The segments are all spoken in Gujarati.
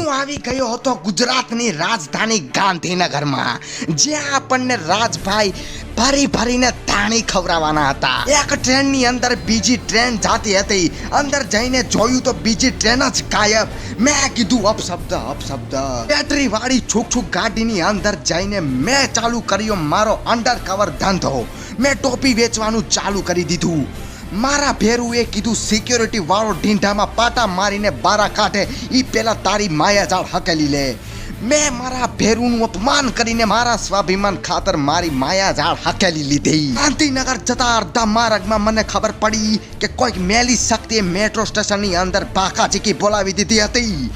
હું આવી ગયો હતો ગુજરાતની રાજધાની ગાંધીનગરમાં, જ્યાં આપણને રાજભાઈ ભરી ભરીને ધાણી ખવડાવવાના હતા. એક ટ્રેનની અંદર બીજી ટ્રેન જાતી હતી. અંદર જઈને જોયું તો બીજી ટ્રેન જ ગાયબ. મેં કીધું અપશબ્દ. બેટરી વાળી છૂક ગાડીની અંદર જઈને મેં ચાલુ કર્યો મારો અંડરકવર ધંધો. મેં ટોપી વેચવાનું ચાલુ કરી દીધું. મારા ભેરુએ કીધું સિક્યોરિટી વાળો ઢીંઢામાં પાટા મારીને બારા કાઢે ઈ પેલા તારી માયાજાળ હકેલી લે. મેં મારા ભેરુનું અપમાન કરીને મારા સ્વાભિમાન ખાતર મારી માયાજાળ હકેલી લીધી. ગાંધીનગર જતા અડધા માર્ગમાં મને ખબર પડી કે કોઈક મેલી શક્તિએ મેટ્રો સ્ટેશનની અંદર બાકાચીકી બોલાવી દીધી હતી.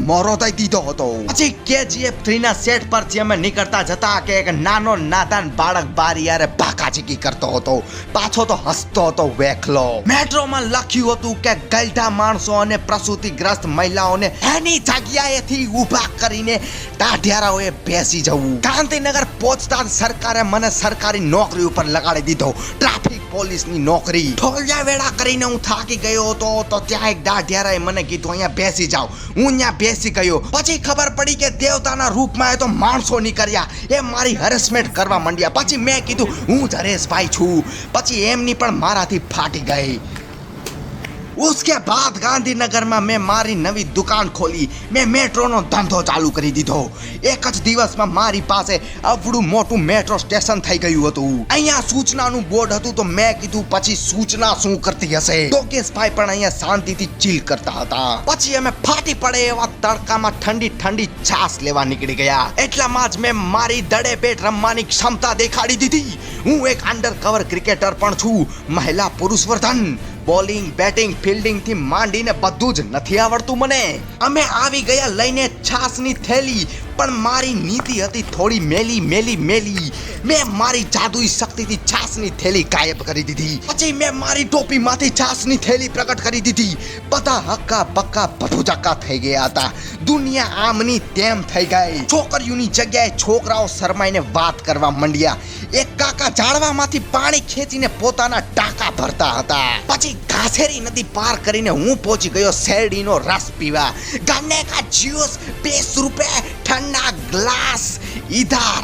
મોરો દઈ દીધો હતો. પછી KGF 3 ના સેટ પરથી અમે નીકળતા જતા કે એક નાનો નાદાન બાળક બારી યારે બાકાચીકી કરતો હતો. પાછો તો હસતો હતો વેખલો. મેટ્રોમાં લખ્યું હતું કે ગલઢા માણસો અને પ્રસૂતિગ્રસ્ત મહિલાઓને એની જગ્યાએથી ઊભા કરીને ટાઢિયારાઓએ બેસી જવું. ગાંધીનગર પહોંચતા સરકારે મને સરકારી નોકરી ઉપર લગાડી દીધો, ટ્રાફિક પોલીસની નોકરી. ઢોલિયા વેળા કરીને હું થાકી ગયો હતો તો ત્યાં એક ટાઢિયારાએ મને કીધું અહીંયા બેસી જાવ. હું ત્યાં બેસી ગયો. પછી ખબર પડી કે દેવતાના રૂપમાં એ તો માણસો નીકળ્યા. એ મારી હરેસમેન્ટ કરવા માંડ્યા. પછી મેં કીધું હું જ હરેશભાઈ છું. પછી એમની પણ મારાથી ફાટી ગઈ. उसके बाद ગાંધીનગરમાં મેં મારી નવી દુકાન ખોલી. મેં મેટ્રોનો ધંધો ચાલુ કરી દીધો. એક જ દિવસમાં મારી પાસે અવડું મોટું મેટ્રો સ્ટેશન થઈ ગયું હતું. અહીંયા સૂચનાનું બોર્ડ હતું તો મેં કીધું પછી સૂચના શું કરતી હશે. યોગેશભાઈ પણ અહીંયા શાંતિથી ચીલ કરતા હતા. પછી અમે ફાટી પડે એવા તડકામાં ઠંડી છાશ લેવા નીકળી ગયા. એટલામાં જ મેં મારી દડે બેટ રમવાની ક્ષમતા દેખાડી દીધી. હું એક અંડરકવર ક્રિકેટર પણ છું. મહિલા પુરુષ વર્ધન, બોલિંગ, બેટિંગ, ફિલ્ડિંગ થી માંડીને બધું જ નથી આવડતું મને. અમે આવી ગયા લઈને છાસની થેલી, પણ મારી નીતિ હતી થોડી મેલી. મેં મારી જાદુઈ શક્તિથી છાસની થેલી ગાયબ કરી દીધી. પછી મેં મારી ટોપીમાંથી છાસની થેલી પ્રગટ કરી દીધી. બધા હક્કા બક્કા ભભૂજાકા થઈ ગયા હતા. દુનિયા આમની તેમ થઈ ગઈ. છોકરીઓની જગ્યાએ છોકરાઓ શરમાઈને વાત કરવા માંડ્યા. એક કાકા ઝાડવામાંથી પાણી ખેંચીને પોતાના ટાંકા ભરતા હતા. પછી ઘાસેરી નદી પાર કરીને હું પહોંચી ગયો શેરડીનો રસ પીવા. ગન્ને કા જ્યુસ 20 રૂપિયા, ઠંડા ગ્લાસ ઇધર.